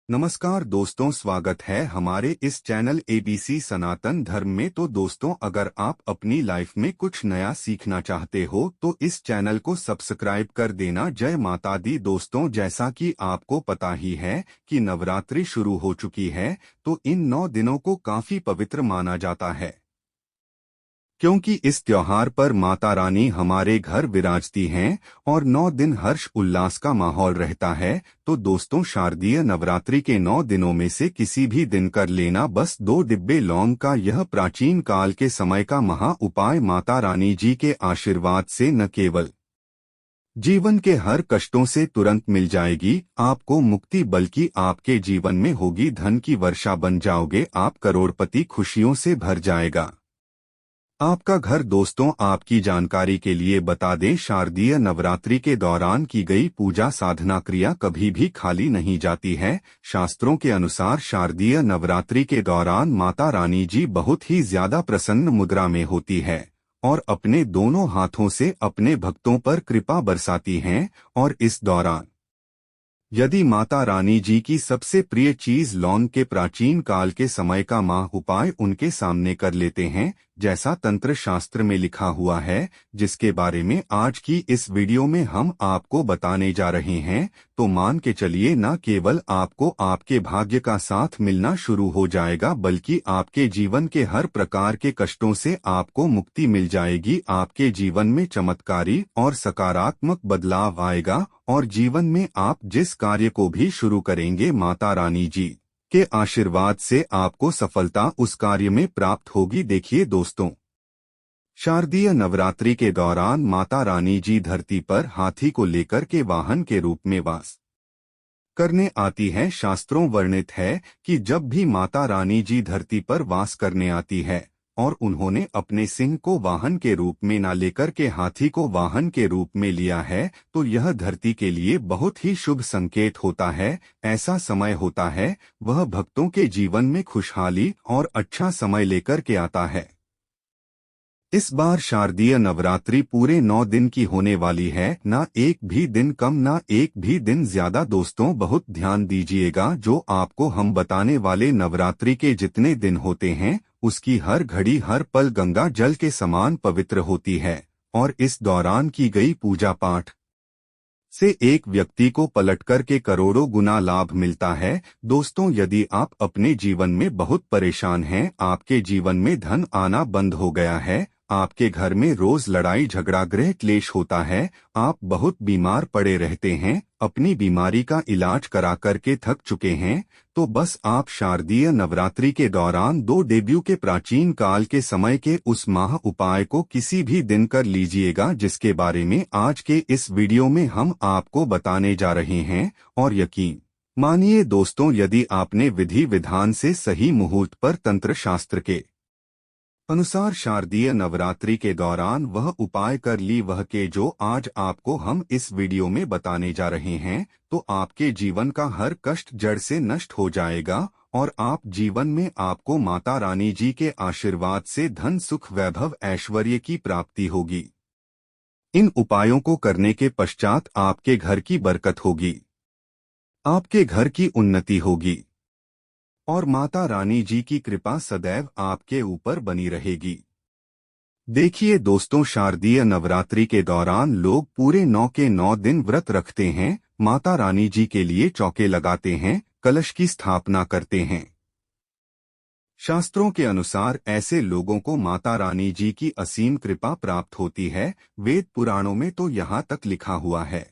नमस्कार दोस्तों, स्वागत है हमारे इस चैनल एबीसी सनातन धर्म में। तो दोस्तों, अगर आप अपनी लाइफ में कुछ नया सीखना चाहते हो तो इस चैनल को सब्सक्राइब कर देना। जय माता दी। दोस्तों, जैसा कि आपको पता ही है कि नवरात्रि शुरू हो चुकी है, तो इन 9 दिनों को काफी पवित्र माना जाता है, क्योंकि इस त्योहार पर माता रानी हमारे घर विराजती हैं और 9 दिन हर्ष उल्लास का माहौल रहता है। तो दोस्तों, शारदीय नवरात्रि के 9 दिनों में से किसी भी दिन कर लेना बस 2 डिब्बे लौंग का यह प्राचीन काल के समय का महा उपाय माता रानी जी के आशीर्वाद से न केवल जीवन के हर कष्टों से तुरंत मिल जाएगी आपको मुक्ति, बल्कि आपके जीवन में होगी धन की वर्षा। बन जाओगे आप करोड़पति, खुशियों से भर जाएगा आपका घर। दोस्तों, आपकी जानकारी के लिए बता दें, शारदीय नवरात्रि के दौरान की गई पूजा साधना क्रिया कभी भी खाली नहीं जाती है। शास्त्रों के अनुसार शारदीय नवरात्रि के दौरान माता रानी जी बहुत ही ज्यादा प्रसन्न मुद्रा में होती है और अपने दोनों हाथों से अपने भक्तों पर कृपा बरसाती हैं। और इस दौरान यदि माता रानी जी की सबसे प्रिय चीज लौंग के प्राचीन काल के समय का माह उपाय उनके सामने कर लेते हैं, जैसा तंत्र शास्त्र में लिखा हुआ है, जिसके बारे में आज की इस वीडियो में हम आपको बताने जा रहे हैं, तो मान के चलिए न केवल आपको आपके भाग्य का साथ मिलना शुरू हो जाएगा, बल्कि आपके जीवन के हर प्रकार के कष्टों से आपको मुक्ति मिल जाएगी। आपके जीवन में चमत्कारी और सकारात्मक बदलाव आएगा और जीवन में आप जिस कार्य को भी शुरू करेंगे, माता रानी जी के आशीर्वाद से आपको सफलता उस कार्य में प्राप्त होगी। देखिए दोस्तों, शारदीय नवरात्रि के दौरान माता रानी जी धरती पर हाथी को लेकर के वाहन के रूप में वास करने आती है। शास्त्रों वर्णित है कि जब भी माता रानी जी धरती पर वास करने आती है और उन्होंने अपने सिंह को वाहन के रूप में न लेकर के हाथी को वाहन के रूप में लिया है, तो यह धरती के लिए बहुत ही शुभ संकेत होता है। ऐसा समय होता है वह भक्तों के जीवन में खुशहाली और अच्छा समय लेकर के आता है। इस बार शारदीय नवरात्रि पूरे 9 दिन की होने वाली है, ना एक भी दिन कम ना एक भी दिन ज्यादा। दोस्तों, बहुत ध्यान दीजिएगा, जो आपको हम बताने वाले नवरात्रि के जितने दिन होते हैं उसकी हर घड़ी हर पल गंगा जल के समान पवित्र होती है और इस दौरान की गई पूजा पाठ से एक व्यक्ति को पलटकर के करोड़ों गुना लाभ मिलता है। दोस्तों, यदि आप अपने जीवन में बहुत परेशान हैं, आपके जीवन में धन आना बंद हो गया है, आपके घर में रोज लड़ाई झगड़ा गृह क्लेश होता है, आप बहुत बीमार पड़े रहते हैं, अपनी बीमारी का इलाज करा करके थक चुके हैं, तो बस आप शारदीय नवरात्रि के दौरान 2 डेब्यू के प्राचीन काल के समय के उस माह उपाय को किसी भी दिन कर लीजिएगा, जिसके बारे में आज के इस वीडियो में हम आपको बताने जा रहे हैं। और यकीन मानिए दोस्तों, यदि आपने विधि विधान से सही मुहूर्त पर तंत्र शास्त्र के अनुसार शारदीय नवरात्रि के दौरान वह उपाय कर ली वह के जो आज आपको हम इस वीडियो में बताने जा रहे हैं, तो आपके जीवन का हर कष्ट जड़ से नष्ट हो जाएगा और आप जीवन में आपको माता रानी जी के आशीर्वाद से धन सुख वैभव ऐश्वर्य की प्राप्ति होगी। इन उपायों को करने के पश्चात आपके घर की बरकत होगी, आपके घर की उन्नति होगी और माता रानी जी की कृपा सदैव आपके ऊपर बनी रहेगी। देखिए दोस्तों, शारदीय नवरात्रि के दौरान लोग पूरे 9 के 9 दिन व्रत रखते हैं, माता रानी जी के लिए चौके लगाते हैं, कलश की स्थापना करते हैं। शास्त्रों के अनुसार ऐसे लोगों को माता रानी जी की असीम कृपा प्राप्त होती है। वेद पुराणों में तो यहाँ तक लिखा हुआ है,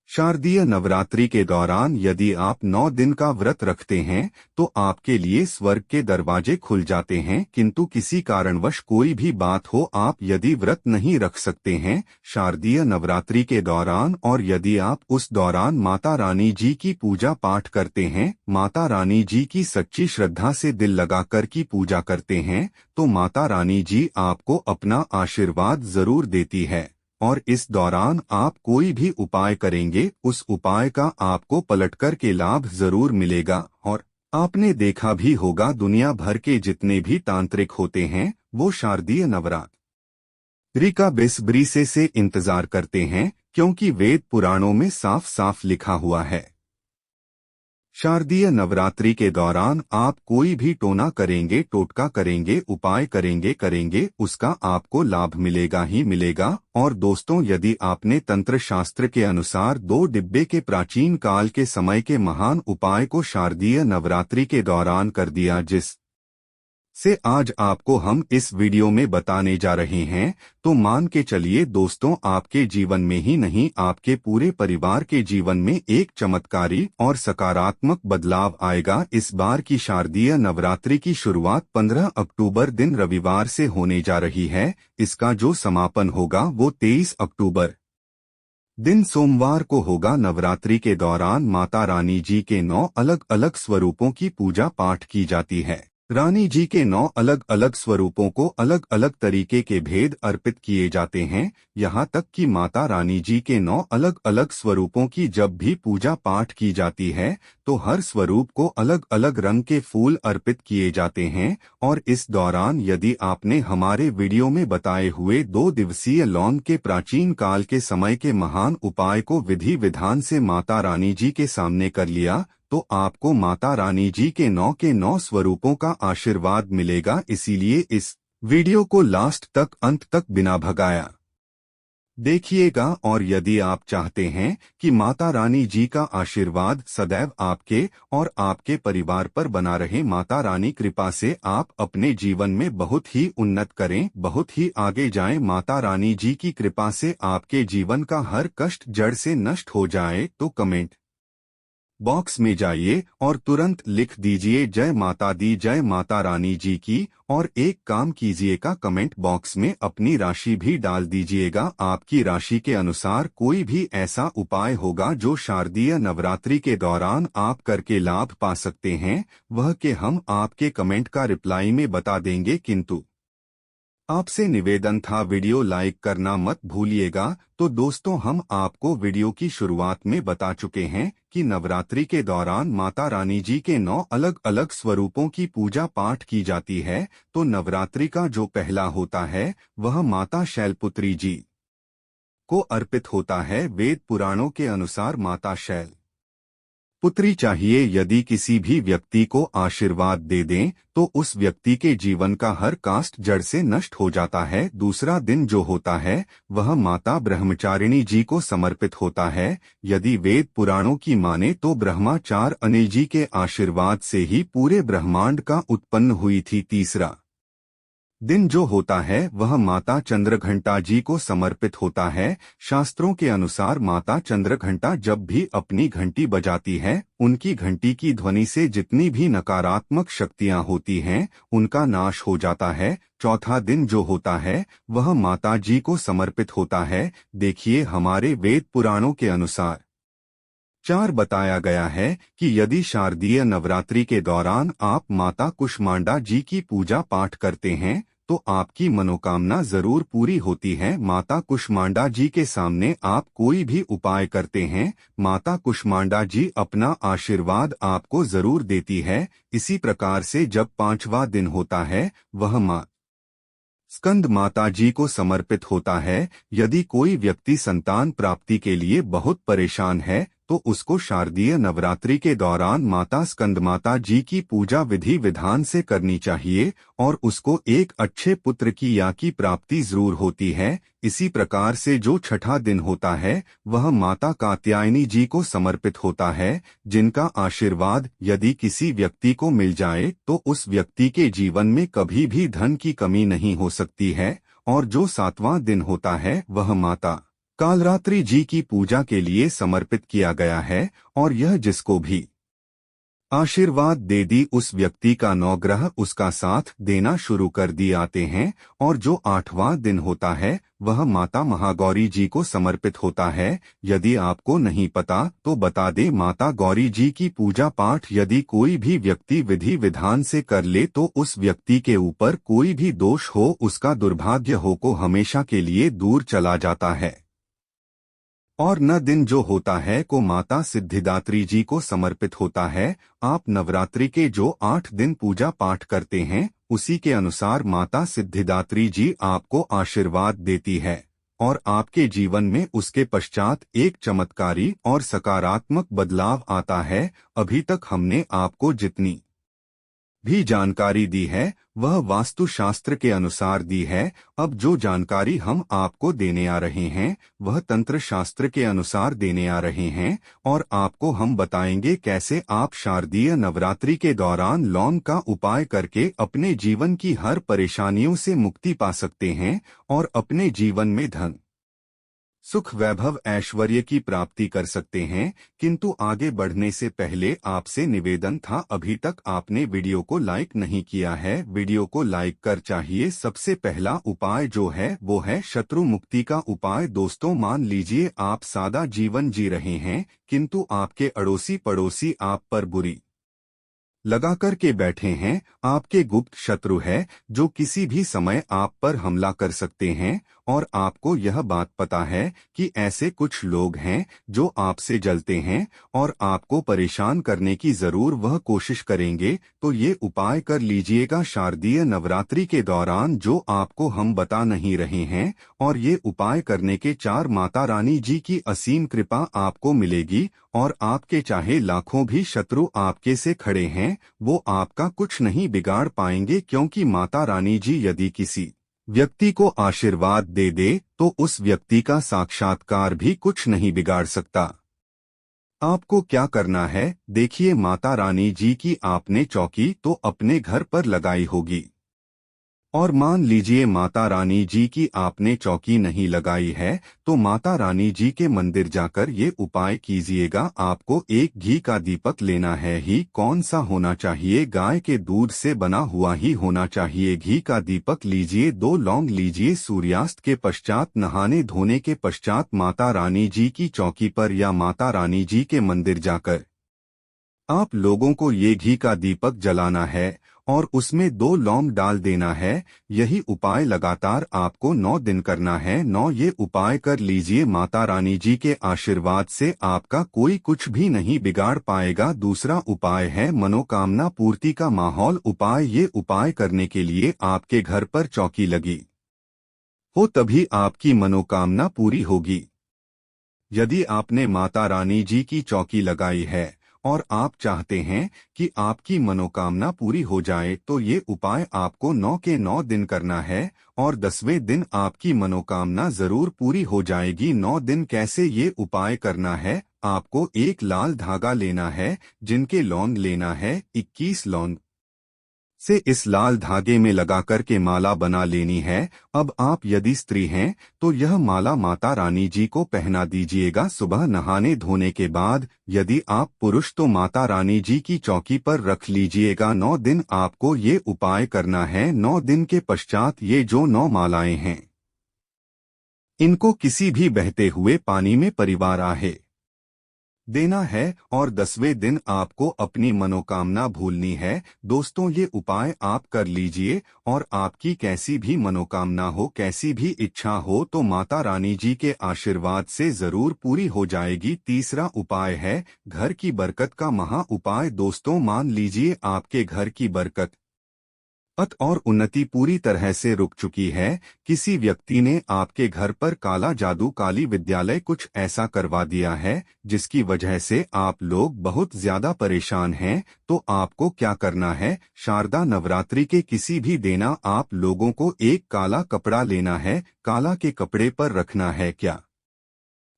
शारदीय नवरात्रि के दौरान यदि आप 9 दिन का व्रत रखते हैं तो आपके लिए स्वर्ग के दरवाजे खुल जाते हैं। किंतु किसी कारणवश कोई भी बात हो, आप यदि व्रत नहीं रख सकते हैं शारदीय नवरात्रि के दौरान, और यदि आप उस दौरान माता रानी जी की पूजा पाठ करते हैं, माता रानी जी की सच्ची श्रद्धा से दिल लगाकर की पूजा करते हैं, तो माता रानी जी आपको अपना आशीर्वाद जरूर देती है। और इस दौरान आप कोई भी उपाय करेंगे, उस उपाय का आपको पलटकर के लाभ जरूर मिलेगा। और आपने देखा भी होगा, दुनिया भर के जितने भी तांत्रिक होते हैं वो शारदीय नवरात्रि का बेसब्री से इंतजार करते हैं, क्योंकि वेद पुराणों में साफ साफ लिखा हुआ है, शारदीय नवरात्रि के दौरान आप कोई भी टोना करेंगे, टोटका करेंगे, उपाय करेंगे उसका आपको लाभ मिलेगा ही मिलेगा। और दोस्तों, यदि आपने तंत्र शास्त्र के अनुसार 2 डिब्बे के प्राचीन काल के समय के महान उपाय को शारदीय नवरात्रि के दौरान कर दिया, जिस से आज आपको हम इस वीडियो में बताने जा रहे हैं, तो मान के चलिए दोस्तों, आपके जीवन में ही नहीं आपके पूरे परिवार के जीवन में एक चमत्कारी और सकारात्मक बदलाव आएगा। इस बार की शारदीय नवरात्रि की शुरुआत 15 अक्टूबर दिन रविवार से होने जा रही है। इसका जो समापन होगा वो 23 अक्टूबर दिन सोमवार को होगा। नवरात्रि के दौरान माता रानी जी के 9 अलग अलग स्वरूपों की पूजा पाठ की जाती है। रानी जी के 9 अलग अलग स्वरूपों को अलग अलग तरीके के भेद अर्पित किए जाते हैं। यहाँ तक कि माता रानी जी के 9 अलग अलग स्वरूपों की जब भी पूजा पाठ की जाती है तो हर स्वरूप को अलग अलग रंग के फूल अर्पित किए जाते हैं। और इस दौरान यदि आपने हमारे वीडियो में बताए हुए 2 दिवसीय लौंग के प्राचीन काल के समय के महान उपाय को विधि विधान से माता रानी जी के सामने कर लिया, तो आपको माता रानी जी के 9 स्वरूपों का आशीर्वाद मिलेगा। इसीलिए इस वीडियो को लास्ट तक, अंत तक बिना भगाया देखिएगा। और यदि आप चाहते हैं कि माता रानी जी का आशीर्वाद सदैव आपके और आपके परिवार पर बना रहे, माता रानी कृपा से आप अपने जीवन में बहुत ही उन्नत करें, बहुत ही आगे जाएं, माता रानी जी की कृपा से आपके जीवन का हर कष्ट जड़ से नष्ट हो जाए, तो कमेंट बॉक्स में जाइए और तुरंत लिख दीजिए जय माता दी, जय माता रानी जी की। और एक काम कीजिएगा, कमेंट बॉक्स में अपनी राशि भी डाल दीजिएगा। आपकी राशि के अनुसार कोई भी ऐसा उपाय होगा जो शारदीय नवरात्रि के दौरान आप करके लाभ पा सकते हैं, वह के हम आपके कमेंट का रिप्लाई में बता देंगे। किंतु आपसे निवेदन था, वीडियो लाइक करना मत भूलिएगा। तो दोस्तों, हम आपको वीडियो की शुरुआत में बता चुके हैं कि नवरात्रि के दौरान माता रानी जी के 9 अलग अलग स्वरूपों की पूजा पाठ की जाती है। तो नवरात्रि का जो पहला होता है वह माता शैलपुत्री जी को अर्पित होता है। वेद पुराणों के अनुसार माता शैल पुत्री चाहिए। यदि किसी भी व्यक्ति को आशीर्वाद दे दें तो उस व्यक्ति के जीवन का हर कास्ट जड़ से नष्ट हो जाता है। दूसरा दिन जो होता है वह माता ब्रह्मचारिणी जी को समर्पित होता है। यदि वेद पुराणों की माने तो ब्रह्मा 4 अने जी के आशीर्वाद से ही पूरे ब्रह्मांड का उत्पन्न हुई थी। तीसरा दिन जो होता है वह माता चंद्रघंटा जी को समर्पित होता है। शास्त्रों के अनुसार माता चंद्रघंटा जब भी अपनी घंटी बजाती है, उनकी घंटी की ध्वनि से जितनी भी नकारात्मक शक्तियां होती हैं उनका नाश हो जाता है। चौथा दिन जो होता है वह माता जी को समर्पित होता है। देखिए, हमारे वेद पुराणों के अनुसार 4 बताया गया है कि यदि शारदीय नवरात्रि के दौरान आप माता कुष्मांडा जी की पूजा पाठ करते हैं तो आपकी मनोकामना जरूर पूरी होती है। माता कुष्मांडा जी के सामने आप कोई भी उपाय करते हैं, माता कुष्मांडा जी अपना आशीर्वाद आपको जरूर देती है। इसी प्रकार से जब 5वां दिन होता है वह मां स्कंद माता जी को समर्पित होता है। यदि कोई व्यक्ति संतान प्राप्ति के लिए बहुत परेशान है तो उसको शारदीय नवरात्रि के दौरान माता स्कंद माता जी की पूजा विधि विधान से करनी चाहिए और उसको एक अच्छे पुत्र की या की प्राप्ति जरूर होती है। इसी प्रकार से जो 6ठा दिन होता है वह माता कात्यायनी जी को समर्पित होता है, जिनका आशीर्वाद यदि किसी व्यक्ति को मिल जाए तो उस व्यक्ति के जीवन में कभी भी धन की कमी नहीं हो सकती है। और जो 7वां दिन होता है वह माता कालरात्रि जी की पूजा के लिए समर्पित किया गया है। और यह जिसको भी आशीर्वाद दे दी उस व्यक्ति का 9 ग्रह उसका साथ देना शुरू कर दिए आते हैं। और जो 8वां दिन होता है वह माता महागौरी जी को समर्पित होता है। यदि आपको नहीं पता तो बता दे, माता गौरी जी की पूजा पाठ यदि कोई भी व्यक्ति विधि विधान से कर ले तो उस व्यक्ति के ऊपर कोई भी दोष हो, उसका दुर्भाग्य हो को हमेशा के लिए दूर चला जाता है। और न दिन जो होता है को माता सिद्धिदात्री जी को समर्पित होता है। आप नवरात्रि के जो 8 दिन पूजा पाठ करते हैं उसी के अनुसार माता सिद्धिदात्री जी आपको आशीर्वाद देती है। और आपके जीवन में उसके पश्चात एक चमत्कारी और सकारात्मक बदलाव आता है। अभी तक हमने आपको जितनी भी जानकारी दी है वह वास्तुशास्त्र के अनुसार दी है। अब जो जानकारी हम आपको देने आ रहे हैं वह तंत्र शास्त्र के अनुसार देने आ रहे हैं, और आपको हम बताएंगे कैसे आप शारदीय नवरात्रि के दौरान लौंग का उपाय करके अपने जीवन की हर परेशानियों से मुक्ति पा सकते हैं और अपने जीवन में धन, सुख, वैभव, ऐश्वर्य की प्राप्ति कर सकते हैं। किंतु आगे बढ़ने से पहले आपसे निवेदन था, अभी तक आपने वीडियो को लाइक नहीं किया है, वीडियो को लाइक कर चाहिए। सबसे पहला उपाय जो है वो है शत्रु मुक्ति का उपाय। दोस्तों, मान लीजिए आप सादा जीवन जी रहे हैं किंतु आपके अड़ोसी पड़ोसी आप पर बुरी लगा कर के बैठे हैं। आपके गुप्त शत्रु है जो किसी भी समय आप पर हमला कर सकते हैं, और आपको यह बात पता है कि ऐसे कुछ लोग हैं जो आपसे जलते हैं और आपको परेशान करने की जरूर वह कोशिश करेंगे। तो ये उपाय कर लीजिएगा शारदीय नवरात्रि के दौरान जो आपको हम बता नहीं रहे हैं, और ये उपाय करने के 4 माता रानी जी की असीम कृपा आपको मिलेगी, और आपके चाहे लाखों भी शत्रु आपके से खड़े हैं वो आपका कुछ नहीं बिगाड़ पाएंगे, क्योंकि माता रानी जी यदि किसी व्यक्ति को आशीर्वाद दे दे तो उस व्यक्ति का साक्षात्कार भी कुछ नहीं बिगाड़ सकता। आपको क्या करना है, देखिए, माता रानी जी की आपने चौकी तो अपने घर पर लगाई होगी, और मान लीजिए माता रानी जी की आपने चौकी नहीं लगाई है तो माता रानी जी के मंदिर जाकर ये उपाय कीजिएगा। आपको एक घी का दीपक लेना है। ही कौन सा होना चाहिए, गाय के दूध से बना हुआ ही होना चाहिए। घी का दीपक लीजिए, 2 लौंग लीजिए। सूर्यास्त के पश्चात, नहाने धोने के पश्चात माता रानी जी की चौकी पर या माता रानी जी के मंदिर जाकर आप लोगों को ये घी का दीपक जलाना है और उसमें 2 लौंग डाल देना है। यही उपाय लगातार आपको 9 दिन करना है। 9 ये उपाय कर लीजिए, माता रानी जी के आशीर्वाद से आपका कोई कुछ भी नहीं बिगाड़ पाएगा। दूसरा उपाय है मनोकामना पूर्ति का माहौल उपाय। ये उपाय करने के लिए आपके घर पर चौकी लगी हो तभी आपकी मनोकामना पूरी होगी। यदि आपने माता रानी जी की चौकी लगाई है और आप चाहते हैं कि आपकी मनोकामना पूरी हो जाए तो ये उपाय आपको 9 के 9 दिन करना है, और 10वें दिन आपकी मनोकामना जरूर पूरी हो जाएगी। 9 दिन कैसे ये उपाय करना है, आपको एक लाल धागा लेना है, जिनके लौंग लेना है 21 लौंग से इस लाल धागे में लगाकर के माला बना लेनी है। अब आप यदि स्त्री हैं तो यह माला माता रानी जी को पहना दीजिएगा सुबह नहाने धोने के बाद। यदि आप पुरुष तो माता रानी जी की चौकी पर रख लीजिएगा। 9 दिन आपको ये उपाय करना है। 9 दिन के पश्चात ये जो 9 मालाएं हैं इनको किसी भी बहते हुए पानी में परिवार आहे देना है, और 10वें दिन आपको अपनी मनोकामना भूलनी है। दोस्तों, ये उपाय आप कर लीजिए, और आपकी कैसी भी मनोकामना हो, कैसी भी इच्छा हो तो माता रानी जी के आशीर्वाद से जरूर पूरी हो जाएगी। तीसरा उपाय है घर की बरकत का महा उपाय। दोस्तों, मान लीजिए आपके घर की बरकत और उन्नति पूरी तरह से रुक चुकी है। किसी व्यक्ति ने आपके घर पर काला जादू, काली विद्यालय कुछ ऐसा करवा दिया है जिसकी वजह से आप लोग बहुत ज्यादा परेशान हैं। तो आपको क्या करना है, शारदा नवरात्रि के किसी भी दिन आप लोगों को एक काला कपड़ा लेना है। काला के कपड़े पर रखना है क्या,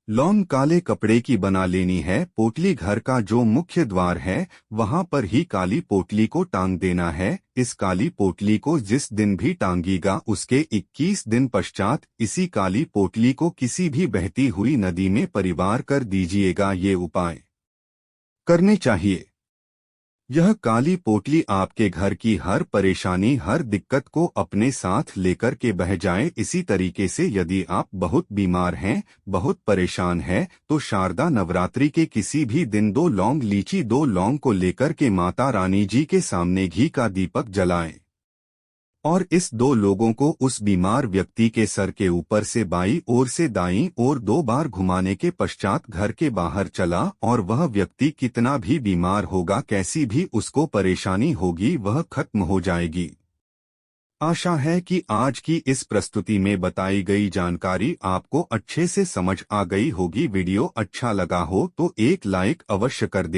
लौंग काले कपड़े की बना लेनी है। पोटली घर का जो मुख्य द्वार है वहां पर ही काली पोटली को टांग देना है। इस काली पोटली को जिस दिन भी टांगीगा उसके 21 दिन पश्चात इसी काली पोटली को किसी भी बहती हुई नदी में परिवार कर दीजिएगा। ये उपाय करने चाहिए। यह काली पोटली आपके घर की हर परेशानी, हर दिक्कत को अपने साथ लेकर के बह जाए। इसी तरीके से यदि आप बहुत बीमार हैं, बहुत परेशान हैं, तो शारदा नवरात्रि के किसी भी दिन 2 लौंग लीची 2 लौंग को लेकर के माता रानी जी के सामने घी का दीपक जलाएं, और इस 2 लोगों को उस बीमार व्यक्ति के सर के ऊपर से बाईं ओर से दाईं ओर 2 बार घुमाने के पश्चात घर के बाहर चला, और वह व्यक्ति कितना भी बीमार होगा, कैसी भी उसको परेशानी होगी, वह खत्म हो जाएगी। आशा है कि आज की इस प्रस्तुति में बताई गई जानकारी आपको अच्छे से समझ आ गई होगी। वीडियो अच्छा लगा हो तो एक लाइक अवश्य कर दें।